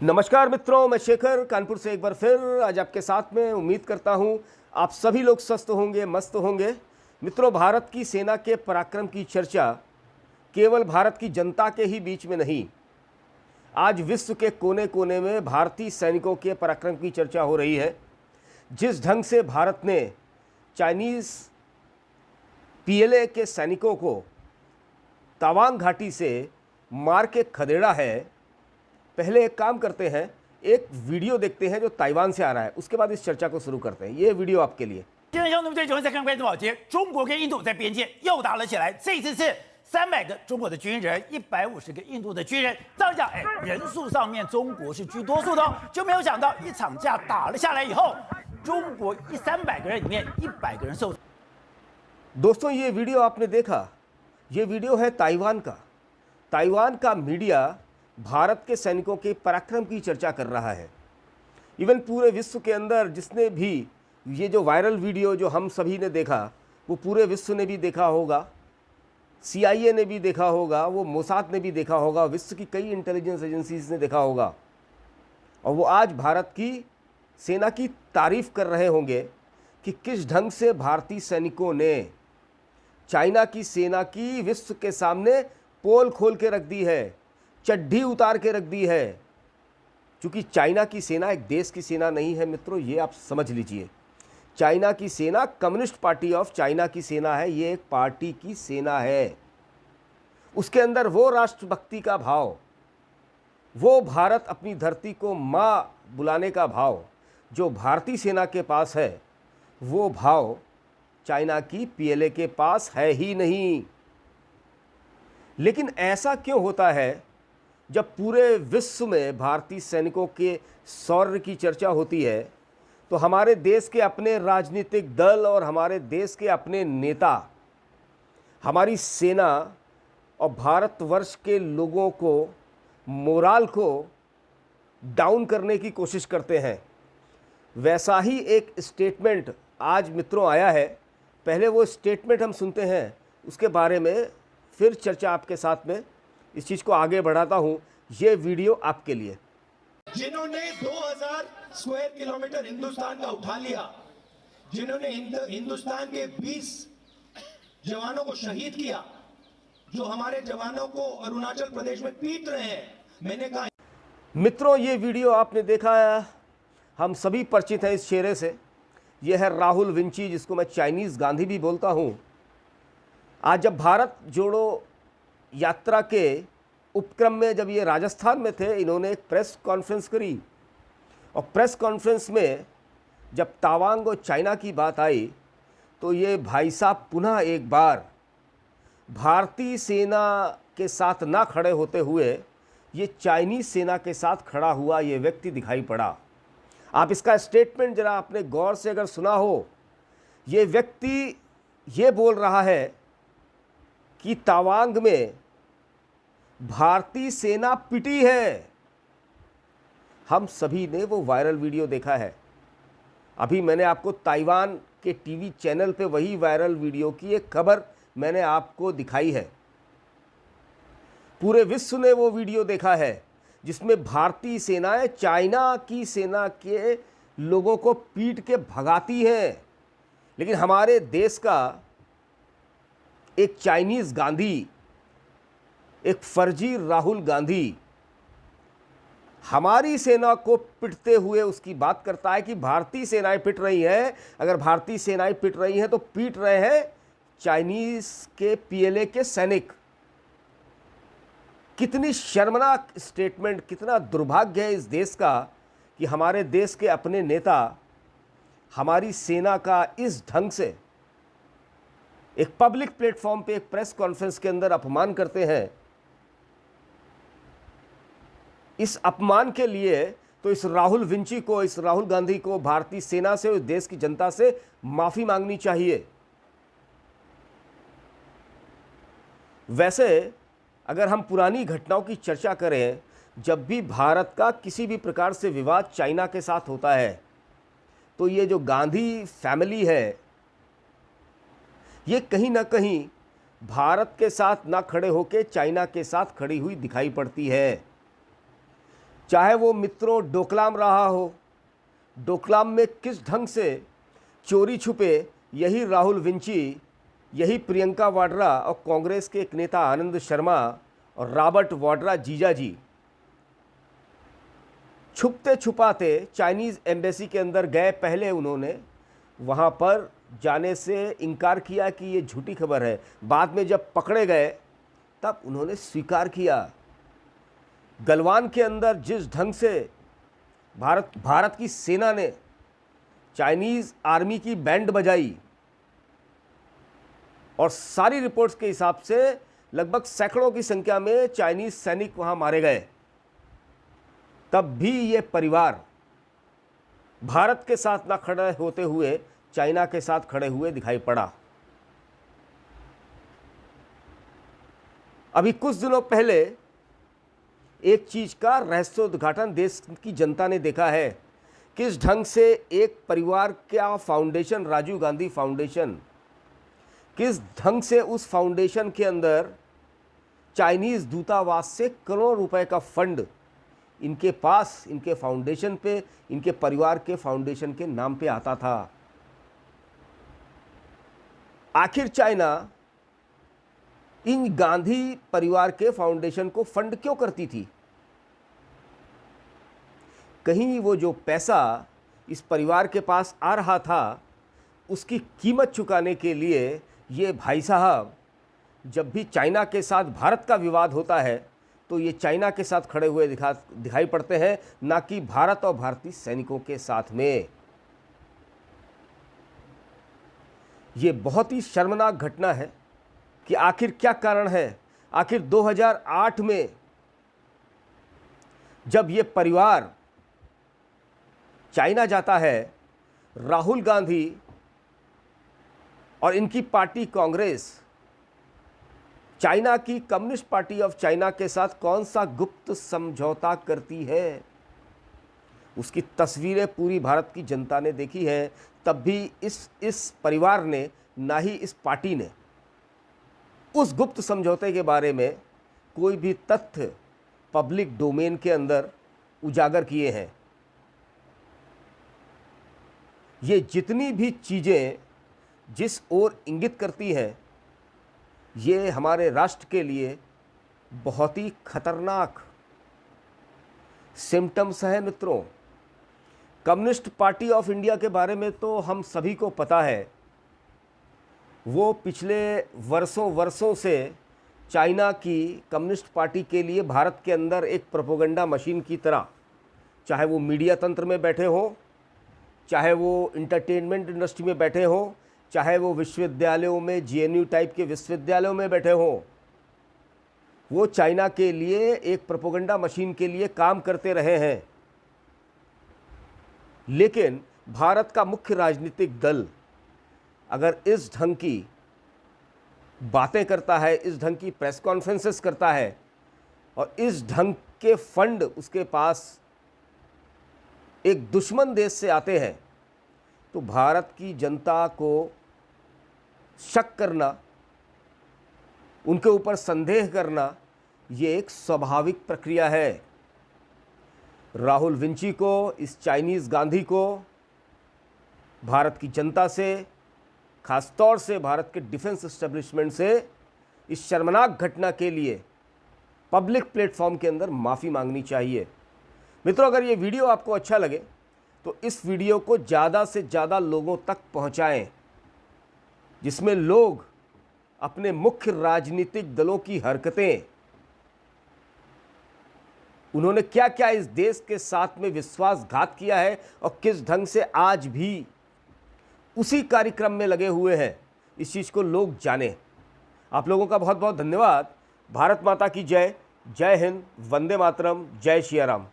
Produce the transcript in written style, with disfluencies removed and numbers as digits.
नमस्कार मित्रों, मैं शेखर कानपुर से एक बार फिर आज आपके साथ में। उम्मीद करता हूं आप सभी लोग स्वस्थ होंगे, मस्त होंगे। मित्रों, भारत की सेना के पराक्रम की चर्चा केवल भारत की जनता के ही बीच में नहीं, आज विश्व के कोने कोने में भारतीय सैनिकों के पराक्रम की चर्चा हो रही है। जिस ढंग से भारत ने चाइनीज़ पीएलए के सैनिकों को तवांग घाटी से मार के खदेड़ा है। पहले एक काम करते हैं, एक वीडियो देखते हैं जो ताइवान से आ रहा है, उसके बाद इस चर्चा को शुरू करते हैं। ये वीडियो आपके लिए। 今天兄弟们，最喜欢在看关注保洁，中国跟印度在边界又打了起来。这一次是300个中国的军人，150个印度的军人。照理讲，人数上面中国是居多数的哦，就没有想到一场架打了下来以后，中国300个人里面100个人受伤。 दोस्तों, ये वीडियो आपने देखा, ये वीडियो है ताइवान का। ताइवान का मीडिया भारत के सैनिकों के पराक्रम की चर्चा कर रहा है। इवन पूरे विश्व के अंदर जिसने भी ये जो वायरल वीडियो जो हम सभी ने देखा, वो पूरे विश्व ने भी देखा होगा, CIA ने भी देखा होगा, वो मोसाद ने भी देखा होगा, विश्व की कई इंटेलिजेंस एजेंसीज ने देखा होगा। और वो आज भारत की सेना की तारीफ कर रहे होंगे कि किस ढंग से भारतीय सैनिकों ने चाइना की सेना की विश्व के सामने पोल खोल के रख दी है, चड्ढी उतार के रख दी है। क्योंकि चाइना की सेना एक देश की सेना नहीं है मित्रों, ये आप समझ लीजिए। चाइना की सेना कम्युनिस्ट पार्टी ऑफ चाइना की सेना है, ये एक पार्टी की सेना है। उसके अंदर वो राष्ट्रभक्ति का भाव, वो भारत अपनी धरती को माँ बुलाने का भाव जो भारतीय सेना के पास है, वो भाव चाइना की पीएलए के पास है ही नहीं। लेकिन ऐसा क्यों होता है जब पूरे विश्व में भारतीय सैनिकों के शौर्य की चर्चा होती है, तो हमारे देश के अपने राजनीतिक दल और हमारे देश के अपने नेता हमारी सेना और भारतवर्ष के लोगों को मोराल को डाउन करने की कोशिश करते हैं। वैसा ही एक स्टेटमेंट आज मित्रों आया है। पहले वो स्टेटमेंट हम सुनते हैं, उसके बारे में फिर चर्चा आपके साथ में इस चीज़ को आगे बढ़ाता हूँ। ये वीडियो आपके लिए। जिन्होंने 2000 स्क्वायर किलोमीटर हिंदुस्तान का उठा लिया, जिन्होंने हिंदुस्तान के 20 जवानों को शहीद किया, जो हमारे जवानों को अरुणाचल प्रदेश में पीट रहे हैं, मैंने कहा मित्रों, ये वीडियो आपने देखा है, हम सभी परिचित हैं इस चेहरे से। यह है राहुल विंची, जिसको मैं चाइनीज़ गांधी भी बोलता हूँ। आज जब भारत जोड़ो यात्रा के उपक्रम में जब ये राजस्थान में थे, इन्होंने एक प्रेस कॉन्फ्रेंस करी और प्रेस कॉन्फ्रेंस में जब तवांग और चाइना की बात आई, तो ये भाई साहब पुनः एक बार भारतीय सेना के साथ ना खड़े होते हुए ये चाइनीज़ सेना के साथ खड़ा हुआ ये व्यक्ति दिखाई पड़ा। आप इसका स्टेटमेंट ज़रा अपने गौर से अगर सुना हो, ये व्यक्ति ये बोल रहा है कि तवांग में भारतीय सेना पिटी है। हम सभी ने वो वायरल वीडियो देखा है। अभी मैंने आपको ताइवान के टीवी चैनल पे वही वायरल वीडियो की एक खबर मैंने आपको दिखाई है। पूरे विश्व ने वो वीडियो देखा है जिसमें भारतीय सेनाएं चाइना की सेना के लोगों को पीट के भगाती हैं। लेकिन हमारे देश का एक चाइनीज़ गांधी, एक फर्जी राहुल गांधी हमारी सेना को पिटते हुए उसकी बात करता है कि भारतीय सेनाएं पिट रही हैं। अगर भारतीय सेनाएं पिट रही हैं तो पीट रहे हैं चाइनीज़ के पीएलए के सैनिक। कितनी शर्मनाक स्टेटमेंट, कितना दुर्भाग्य है इस देश का कि हमारे देश के अपने नेता हमारी सेना का इस ढंग से एक पब्लिक प्लेटफॉर्म पे, एक प्रेस कॉन्फ्रेंस के अंदर अपमान करते हैं। इस अपमान के लिए तो इस राहुल विंची को, इस राहुल गांधी को भारतीय सेना से, उस देश की जनता से माफ़ी मांगनी चाहिए। वैसे अगर हम पुरानी घटनाओं की चर्चा करें, जब भी भारत का किसी भी प्रकार से विवाद चाइना के साथ होता है, तो ये जो गांधी फैमिली है, ये कहीं ना कहीं भारत के साथ ना खड़े होकर चाइना के साथ खड़ी हुई दिखाई पड़ती है। चाहे वो मित्रों डोकलाम रहा हो, डोकलाम में किस ढंग से चोरी छुपे यही राहुल विंची, यही प्रियंका वाड्रा और कांग्रेस के एक नेता आनंद शर्मा और रॉबर्ट वाड्रा जीजा जी छुपते छुपाते चाइनीज़ एम्बेसी के अंदर गए। पहले उन्होंने वहाँ पर जाने से इनकार किया कि ये झूठी खबर है, बाद में जब पकड़े गए तब उन्होंने स्वीकार किया। गलवान के अंदर जिस ढंग से भारत की सेना ने चाइनीज़ आर्मी की बैंड बजाई और सारी रिपोर्ट्स के हिसाब से लगभग सैकड़ों की संख्या में चाइनीज़ सैनिक वहां मारे गए, तब भी ये परिवार भारत के साथ ना खड़े होते हुए चाइना के साथ खड़े हुए दिखाई पड़ा। अभी कुछ दिनों पहले एक चीज का रहस्योद्घाटन देश की जनता ने देखा है, किस ढंग से एक परिवार का फाउंडेशन, राजीव गांधी फाउंडेशन, किस ढंग से उस फाउंडेशन के अंदर चाइनीज़ दूतावास से करोड़ों रुपए का फंड इनके पास, इनके फाउंडेशन पे, इनके परिवार के फाउंडेशन के नाम पे आता था। आखिर चाइना इन गांधी परिवार के फाउंडेशन को फंड क्यों करती थी? कहीं वो जो पैसा इस परिवार के पास आ रहा था, उसकी कीमत चुकाने के लिए ये भाई साहब जब भी चाइना के साथ भारत का विवाद होता है तो ये चाइना के साथ खड़े हुए दिखाई पड़ते हैं, ना कि भारत और भारतीय सैनिकों के साथ में। ये बहुत ही शर्मनाक घटना है कि आखिर क्या कारण है। आखिर 2008 में जब ये परिवार चाइना जाता है, राहुल गांधी और इनकी पार्टी कांग्रेस चाइना की कम्युनिस्ट पार्टी ऑफ चाइना के साथ कौन सा गुप्त समझौता करती है, उसकी तस्वीरें पूरी भारत की जनता ने देखी है। तब भी इस परिवार ने, ना ही इस पार्टी ने उस गुप्त समझौते के बारे में कोई भी तथ्य पब्लिक डोमेन के अंदर उजागर किए हैं। ये जितनी भी चीज़ें जिस ओर इंगित करती हैं, ये हमारे राष्ट्र के लिए बहुत ही खतरनाक सिम्टम्स हैं मित्रों। कम्युनिस्ट पार्टी ऑफ इंडिया के बारे में तो हम सभी को पता है, वो पिछले वर्षों से चाइना की कम्युनिस्ट पार्टी के लिए भारत के अंदर एक प्रोपेगेंडा मशीन की तरह, चाहे वो मीडिया तंत्र में बैठे हों, चाहे वो इंटरटेनमेंट इंडस्ट्री में बैठे हों, चाहे वो विश्वविद्यालयों में, जेएनयू टाइप के विश्वविद्यालयों में बैठे हों, वो चाइना के लिए एक प्रोपेगेंडा मशीन के लिए काम करते रहे हैं। लेकिन भारत का मुख्य राजनीतिक दल अगर इस ढंग की बातें करता है, इस ढंग की प्रेस कॉन्फ्रेंसेस करता है और इस ढंग के फंड उसके पास एक दुश्मन देश से आते हैं, तो भारत की जनता को शक करना, उनके ऊपर संदेह करना, ये एक स्वाभाविक प्रक्रिया है। राहुल विंची को, इस चाइनीज़ गांधी को भारत की जनता से, खासतौर से भारत के डिफेंस एस्टेब्लिशमेंट से इस शर्मनाक घटना के लिए पब्लिक प्लेटफॉर्म के अंदर माफ़ी मांगनी चाहिए। मित्रों, अगर ये वीडियो आपको अच्छा लगे तो इस वीडियो को ज़्यादा से ज़्यादा लोगों तक पहुंचाएं, जिसमें लोग अपने मुख्य राजनीतिक दलों की हरकतें, उन्होंने क्या क्या इस देश के साथ में विश्वासघात किया है और किस ढंग से आज भी उसी कार्यक्रम में लगे हुए हैं, इस चीज़ को लोग जाने। आप लोगों का बहुत बहुत धन्यवाद। भारत माता की जय। जय हिंद, वंदे मातरम, जय श्री राम।